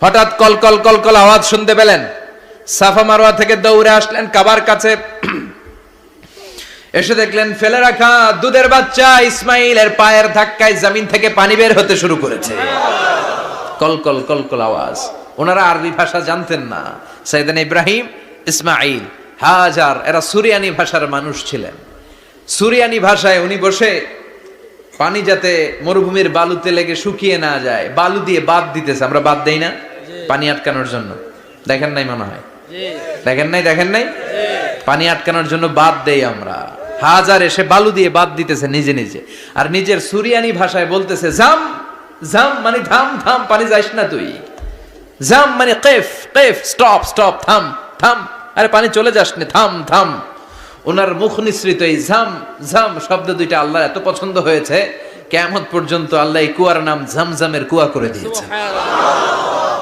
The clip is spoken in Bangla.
হঠাৎ কল কল কল কল আওয়াজ শুনতে পেলেন। সাফা মারওয়া থেকে দৌড়ে আসলেন কাবার কাছে। এসে দেখলেন ফেলে রাখা দুধের বাচ্চা ইসমাইলের পায়ের ধাক্কায় জমিন থেকে পানি বের হতে শুরু করেছে। কল কল কল কল আওয়াজ। ওনারা আরবি ভাষা জানতেন না। সাইয়েদনা ইব্রাহিম, ইসমাইল, হাজার এরা সুরিয়ানি ভাষার মানুষ ছিলেন। সুরিয়ানি ভাষায় উনি বসে পানি যাতে মরুভূমির বালুতে লেগে শুকিয়ে না যায়, বালু দিয়ে বাদ দিতেছে। আমরা বাদ দেই না পানি আটকানোর জন্য? দেখেন নাই মনে হয়? দেখেন নাই পানি আটকানোর জন্য বাদ দেই আমরা। হাজার এসে বালু দিয়ে বাদ দিতেছে নিজে নিজে, আর নিজের সুরিয়ানি ভাষায় বলতেছে জাম জাম মানে থাম থাম, পানি যাইস না তুই। জাম মানে কেফ কেফ, স্টপ স্টপ, থাম থাম, আরে পানি চলে যাস না, থাম থাম। ওনার মুখ নিঃসৃত এই ঝাম ঝাম শব্দ দুইটা আল্লাহ এত পছন্দ হয়েছে, কিয়ামত পর্যন্ত আল্লাহ এই কুয়ার নাম ঝমঝমের কুয়া করে দিয়েছে।